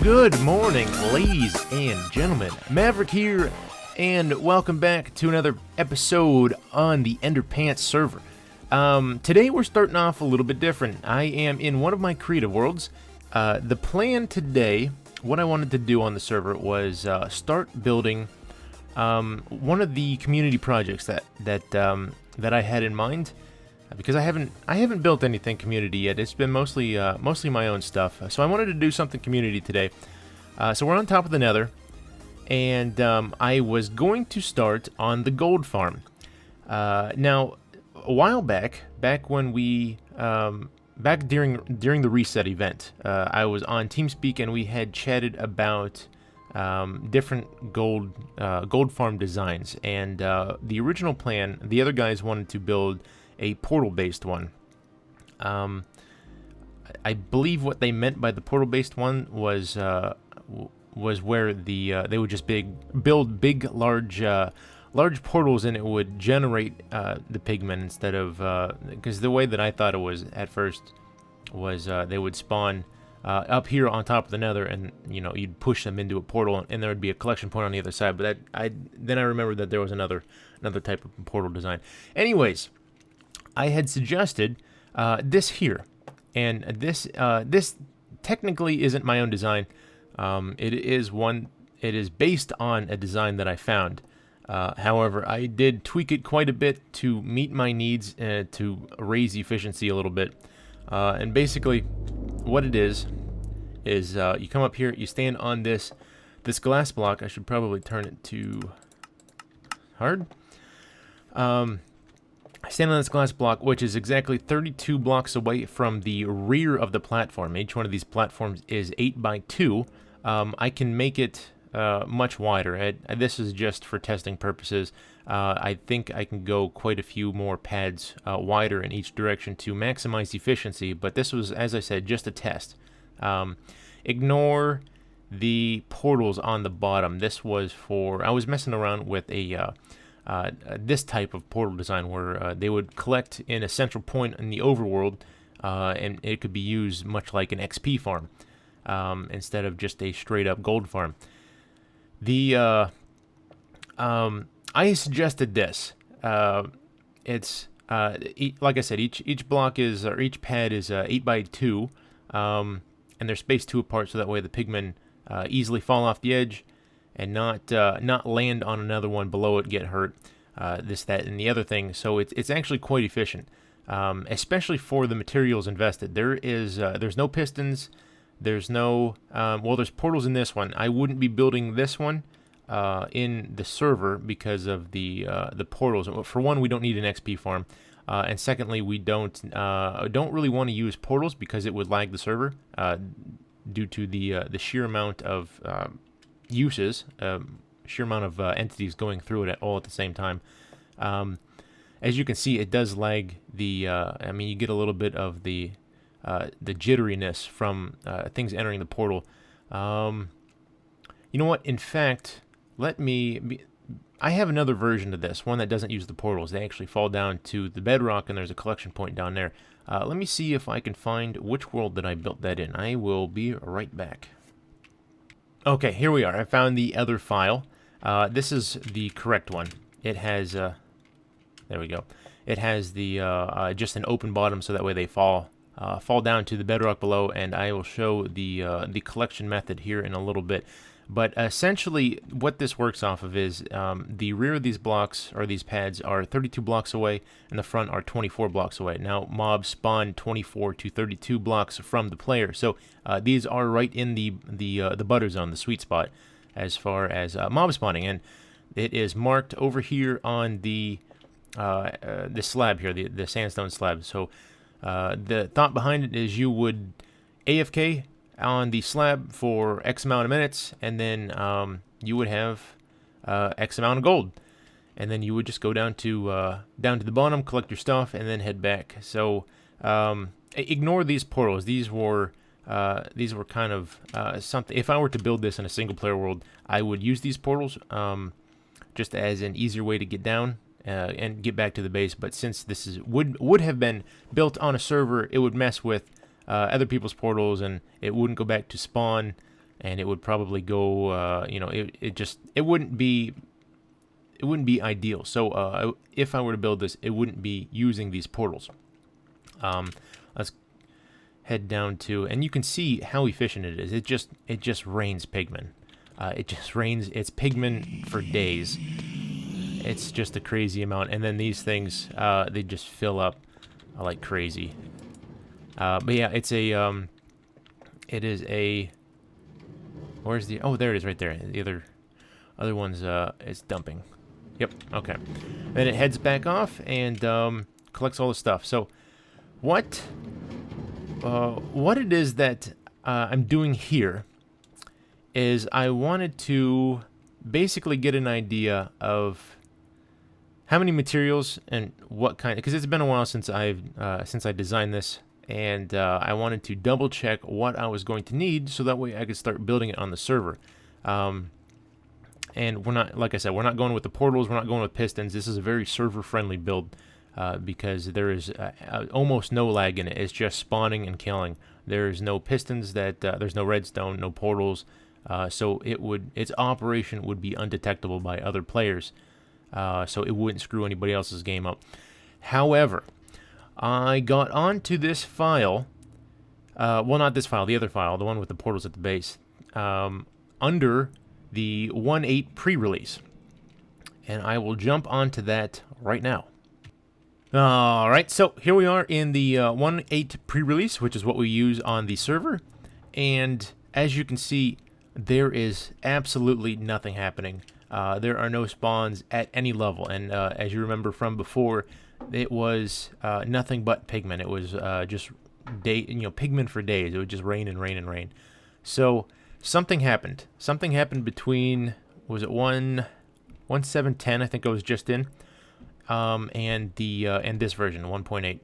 Good morning, ladies and gentlemen. Maverick here, and welcome back to another episode on the Enderpants server. Today we're starting off a little bit different. I am in one of my creative worlds. The plan today, what I wanted to do on the server was start building one of the community projects that I had in mind. Because I haven't built anything community yet. It's been mostly my own stuff. So I wanted to do something community today. So we're on top of the nether, and I was going to start on the gold farm. Now, a while back when we back during the reset event, I was on TeamSpeak and we had chatted about different gold farm designs. And the original plan, the other guys wanted to build a portal-based one. I believe what they meant by the portal-based one was where they would just build big, large portals, and it would generate the pigmen instead of because the way that I thought it was at first was they would spawn up here on top of the nether, and you'd push them into a portal, and there would be a collection point on the other side. But then I remembered that there was another type of portal design. Anyways, I had suggested this here, and this technically isn't my own design. It is based on a design that I found. However, I did tweak it quite a bit to meet my needs and to raise efficiency a little bit. And basically, what it is you come up here, you stand on this glass block. I should probably turn it to hard. I stand on this glass block, which is exactly 32 blocks away from the rear of the platform. Each one of these platforms is 8 by 2. I can make it much wider. This is just for testing purposes. I think I can go quite a few more pads wider in each direction to maximize efficiency, but this was, as I said, just a test. Ignore the portals on the bottom. This was for, I was messing around with this type of portal design where they would collect in a central point in the overworld, and it could be used much like an XP farm instead of just a straight up gold farm. I suggested this. It's like I said, each block is, or each pad is 8 by 2, and they're spaced 2 apart, so that way the pigmen easily fall off the edge and not land on another one below it, get hurt, this, that, and the other thing. So it's actually quite efficient, especially for the materials invested. There's no pistons, there's no there's portals in this one. I wouldn't be building this one in the server because of the portals. For one, we don't need an XP farm, and secondly, we don't really want to use portals because it would lag the server due to the sheer amount of uses, sheer amount of entities going through it all at the same time. As you can see, it does lag the. I mean, you get a little bit of the jitteriness from things entering the portal. You know what? In fact, I have another version of this, one that doesn't use the portals. They actually fall down to the bedrock, and there's a collection point down there. Let me see if I can find which world that I built that in. I will be right back. Okay, here we are. I found the other file. This is the correct one. It has, there we go. It has the just an open bottom, so that way they fall down to the bedrock below. And I will show the collection method here in a little bit. But essentially, what this works off of is the rear of these blocks, or these pads, are 32 blocks away, and the front are 24 blocks away. Now, mobs spawn 24 to 32 blocks from the player, so these are right in the butter zone, the sweet spot, as far as mob spawning. And it is marked over here on the slab here, the sandstone slab. So the thought behind it is you would AFK on the slab for X amount of minutes, and then you would have X amount of gold, and then you would just go down to the bottom, collect your stuff, and then head back. So ignore these portals. These were kind of something. If I were to build this in a single player world, I would use these portals just as an easier way to get down and get back to the base. But since this would have been built on a server, it would mess with other people's portals, and it wouldn't go back to spawn and it would probably go, you know, it wouldn't be ideal. So if I were to build this, it wouldn't be using these portals. Let's head down to, and you can see how efficient it is. It just rains pigmen. It just rains. It's pigmen for days. It's just a crazy amount. And then these things, they just fill up like crazy. But yeah, it's a, it is a, where's the, oh, there it is right there. The other one's, it's dumping. Yep, okay. Then it heads back off and, collects all the stuff. So, what it is that, I'm doing here is I wanted to basically get an idea of how many materials and what kind, because it's been a while since I designed this, and I wanted to double check what I was going to need so that way I could start building it on the server. And we're not, like I said, we're not going with the portals, we're not going with pistons. This is a very server-friendly build because there is almost no lag in it. It's just spawning and killing. There's no pistons, there's no redstone, no portals, so its operation would be undetectable by other players. So it wouldn't screw anybody else's game up. However, I got onto this file, well, not this file, the other file, the one with the portals at the base, under the 1.8 pre-release. And I will jump onto that right now. Alright, so here we are in the 1.8 pre-release, which is what we use on the server. And as you can see, there is absolutely nothing happening. There are no spawns at any level, and as you remember from before, it was nothing but pigmen. It was just pigmen for days. It would just rain and rain and rain. So something happened. Something happened between, was it 1.7.10? I think I was just in, and this version 1.8.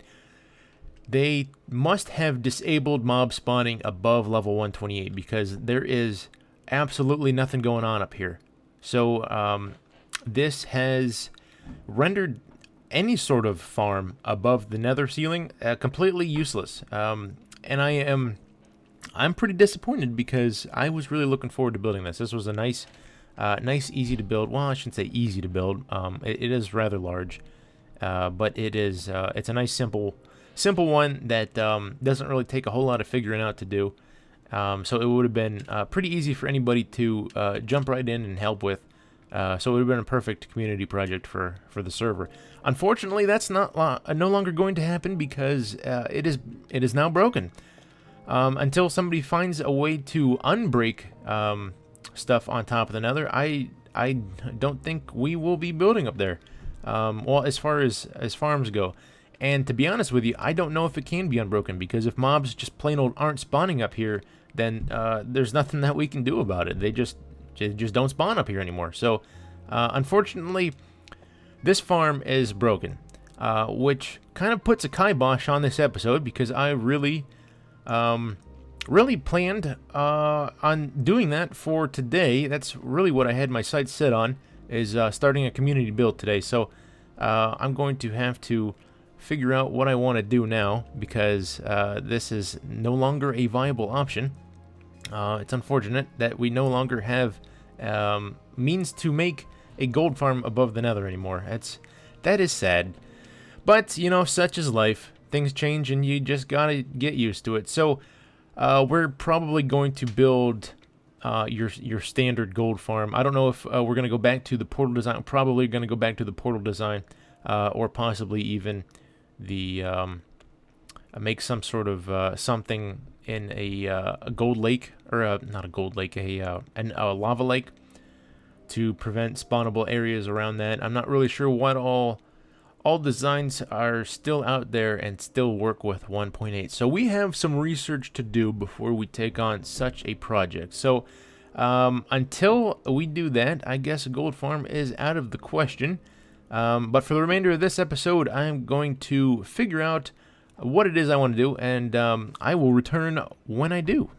They must have disabled mob spawning above level 128 because there is absolutely nothing going on up here. So this has rendered any sort of farm above the nether ceiling completely useless. And I'm pretty disappointed because I was really looking forward to building this. This was a nice, easy to build. Well, I shouldn't say easy to build. It is rather large, but it's a nice simple one that doesn't really take a whole lot of figuring out to do. So it would have been pretty easy for anybody to jump right in and help with. So it would have been a perfect community project for the server. Unfortunately, that's no longer going to happen because it is now broken. Until somebody finds a way to unbreak stuff on top of the nether, I don't think we will be building up there. Well, as far as farms go. And to be honest with you, I don't know if it can be unbroken, because if mobs just plain old aren't spawning up here, then there's nothing that we can do about it. They just don't spawn up here anymore. So unfortunately, this farm is broken, which kind of puts a kibosh on this episode, because I really planned on doing that for today. That's really what I had my sights set on, is starting a community build today. So I'm going to have to figure out what I want to do now, because this is no longer a viable option. It's unfortunate that we no longer have means to make a gold farm above the nether anymore. That is sad, but you know, such is life. Things change and you just gotta get used to it. So we're probably going to build your standard gold farm. I don't know if we're gonna go back to the portal design. I'm probably gonna go back to the portal design, or possibly even the make some sort of something in a gold lake, or not a gold lake, a lava lake, to prevent spawnable areas around that. I'm not really sure what all designs are still out there and still work with 1.8. So we have some research to do before we take on such a project. So until we do that, I guess a gold farm is out of the question. But for the remainder of this episode, I'm going to figure out what it is I want to do, and I will return when I do.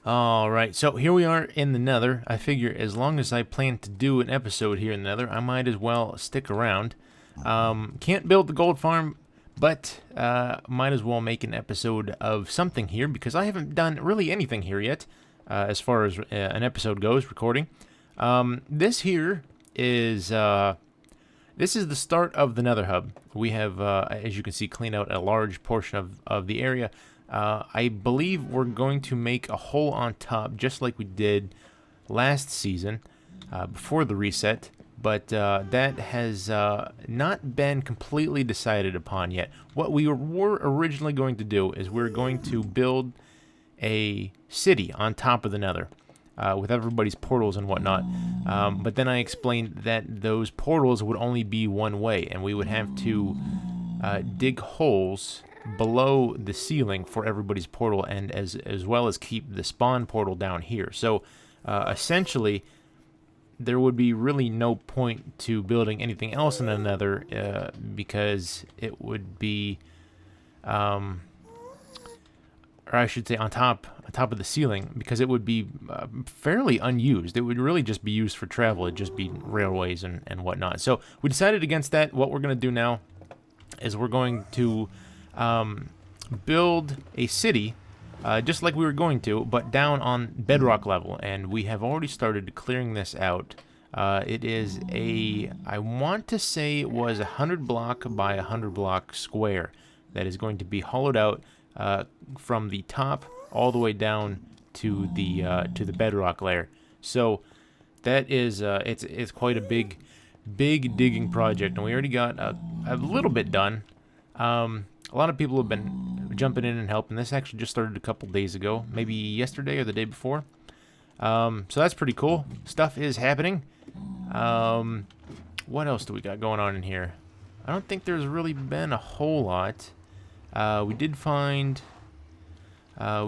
Alright, so here we are in the nether. I figure as long as I plan to do an episode here in the nether, I might as well stick around. Can't build the gold farm But might as well make an episode of something here because I haven't done really anything here yet as far as an episode goes, recording. This here is this is the start of the Nether Hub. We have, as you can see, cleaned out a large portion of the area. I believe we're going to make a hole on top, just like we did last season, before the reset. But that has not been completely decided upon yet. What we were originally going to do is we're going to build a city on top of the Nether. With everybody's portals and whatnot. But then I explained that those portals would only be one way, and we would have to dig holes below the ceiling for everybody's portal, and as well as keep the spawn portal down here. So essentially, there would be really no point to building anything else in the Nether because it would be, or I should say, on top of the ceiling, because it would be fairly unused. It would really just be used for travel. It'd just be railways and whatnot. So we decided against that. What we're going to do now is we're going to build a city just like we were going to, but down on bedrock level, and we have already started clearing this out. It is I want to say it was 100 block by 100 block square that is going to be hollowed out from the top all the way down to the bedrock layer. So that is it's quite a big digging project, and we already got a little bit done. A lot of people have been jumping in and helping. This actually just started a couple days ago, maybe yesterday or the day before. So that's pretty cool. Stuff is happening. What else do we got going on in here? I don't think there's really been a whole lot. We did find a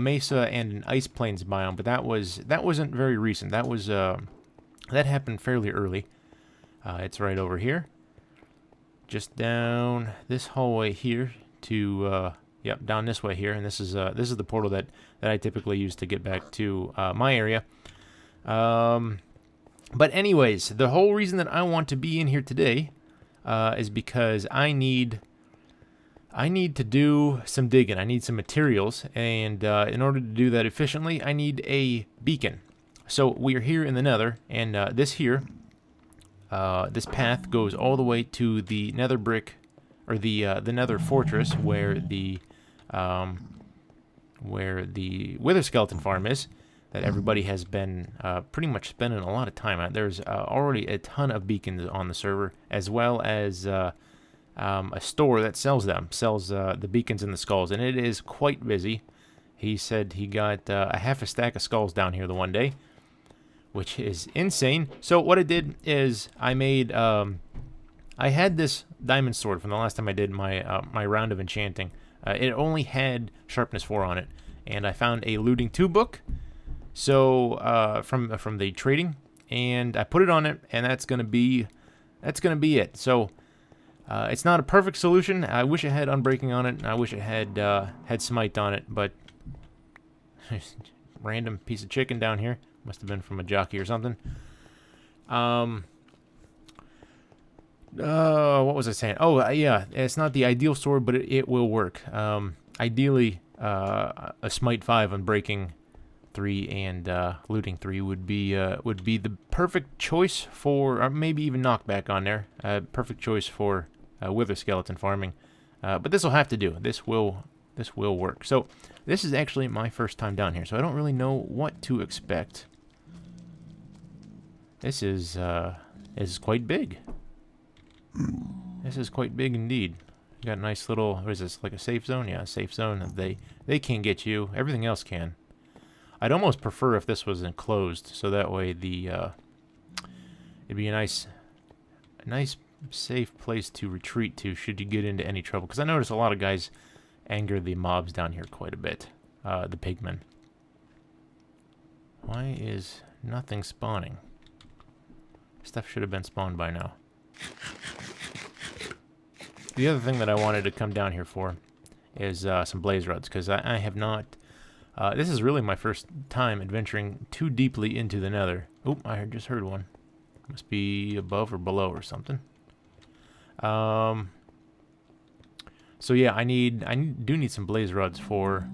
mesa and an ice plains biome, but that wasn't very recent. That happened fairly early. It's right over here, just down this hallway here to yep, down this way here, and this is the portal that I typically use to get back to my area. But anyways, the whole reason that I want to be in here today is because I need to do some digging. I need some materials, and in order to do that efficiently, I need a beacon. So we are here in the Nether, and this this path goes all the way to the Nether brick, or the Nether fortress, where the Wither skeleton farm is, that everybody has been pretty much spending a lot of time at. There's already a ton of beacons on the server, as well as a store that sells the beacons and the skulls, and it is quite busy. He said he got a half a stack of skulls down here the one day, which is insane. So what I did is I made I had this diamond sword from the last time I did my my round of enchanting. It only had sharpness 4 on it, and I found a looting 2 book. So from the trading, and I put it on it, and that's gonna be it. So it's not a perfect solution. I wish it had unbreaking on it, and I wish it had had smite on it, but random piece of chicken down here. Must have been from a jockey or something. What was I saying? Oh, yeah, it's not the ideal sword, but it will work. Ideally, a smite 5 on breaking 3 and looting 3 would be the perfect choice for, or maybe even knockback on there. Perfect choice for wither skeleton farming. But this will have to do. This will work. So this is actually my first time down here, so I don't really know what to expect. This is quite big. This is quite big indeed. Got a nice little, what is this, like a safe zone? Yeah, a safe zone. They can't get you. Everything else can. I'd almost prefer if this was enclosed, so that way it'd be a nice safe place to retreat to should you get into any trouble. Because I notice a lot of guys anger the mobs down here quite a bit, the pigmen. Why is nothing spawning? Stuff should have been spawned by now. The other thing that I wanted to come down here for is some blaze rods, because I have not... this is really my first time adventuring too deeply into the Nether. Oop, I just heard one. Must be above or below or something. So yeah, I do need some blaze rods for...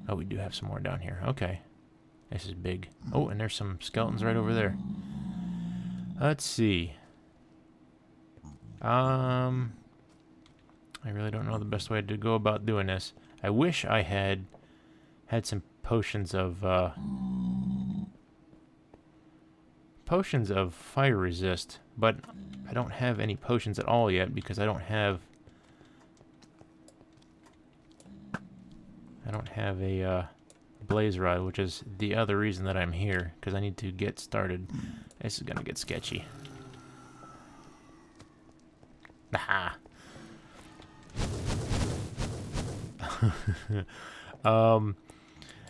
Oh, we do have some more down here. Okay. This is big. Oh, and there's some skeletons right over there. Let's see. I really don't know the best way to go about doing this. I wish I had some potions of fire resist, but I don't have any potions at all yet because I don't have a blaze rod, which is the other reason that I'm here, because I need to get started. This is gonna get sketchy. Aha.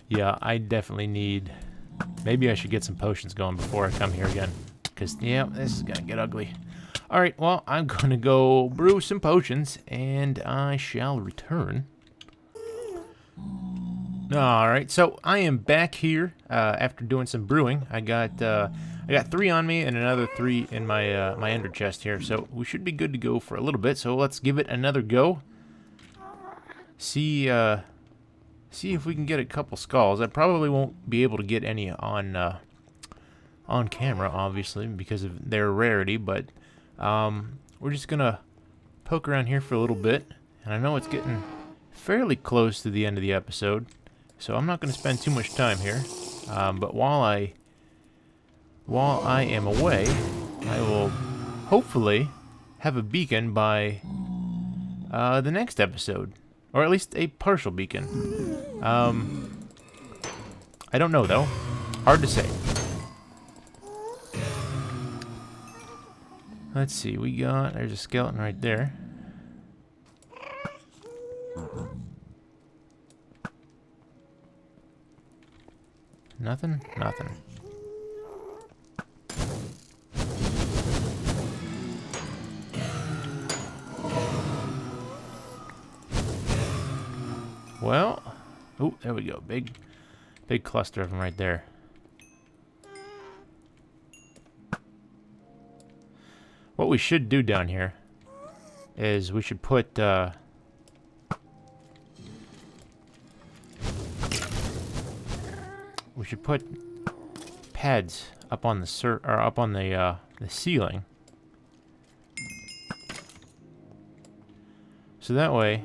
Yeah, I definitely need... Maybe I should get some potions going before I come here again, because, yeah, this is gonna get ugly. Alright, well, I'm gonna go brew some potions, and I shall return. Alright, so I am back here after doing some brewing. I got 3 on me and another 3 in my my ender chest here, so we should be good to go for a little bit. So let's give it another go. See if we can get a couple skulls. I probably won't be able to get any on camera, obviously, because of their rarity. But we're just gonna poke around here for a little bit, and I know it's getting fairly close to the end of the episode. So I'm not going to spend too much time here, but while I am away, I will hopefully have a beacon by the next episode, or at least a partial beacon. I don't know though, hard to say. Let's see, there's a skeleton right there. Nothing? Nothing. Well, oh, there we go. Big cluster of them right there. What we should do down here is we should put pads up on the the ceiling, so that way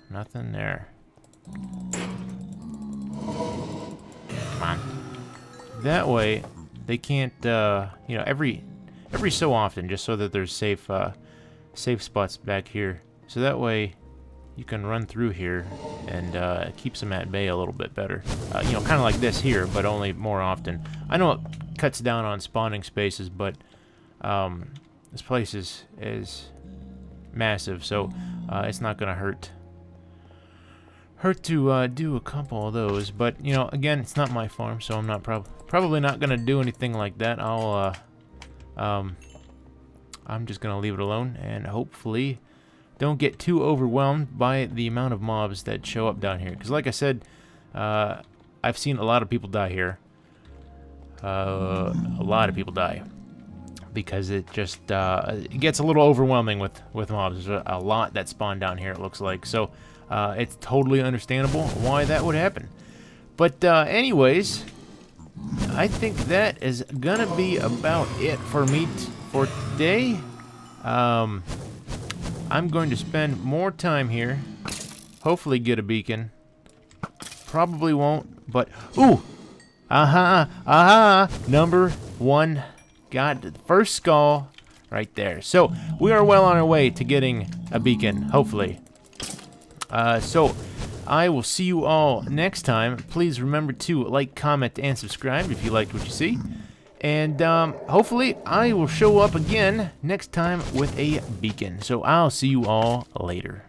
nothing there. Come on. That way they can't you know, every so often, just so that there's safe spots back here, so that way you can run through here and it keeps them at bay a little bit better. You know, kind of like this here, but only more often. I know it cuts down on spawning spaces, but this place is massive, so it's not going to hurt to do a couple of those. But, you know, again, it's not my farm, so I'm not probably not going to do anything like that. I'm just going to leave it alone, and hopefully don't get too overwhelmed by the amount of mobs that show up down here. Because like I said, I've seen a lot of people die here. A lot of people die. Because it just it gets a little overwhelming with mobs. There's a lot that spawn down here, it looks like. So it's totally understandable why that would happen. But anyways, I think that is going to be about it for me for today. I'm going to spend more time here. Hopefully get a beacon. Probably won't, but... Ooh! Aha! Number 1. Got the first skull right there. So, we are well on our way to getting a beacon, hopefully. So, I will see you all next time. Please remember to like, comment, and subscribe if you liked what you see. And hopefully I will show up again next time with a beacon. So I'll see you all later.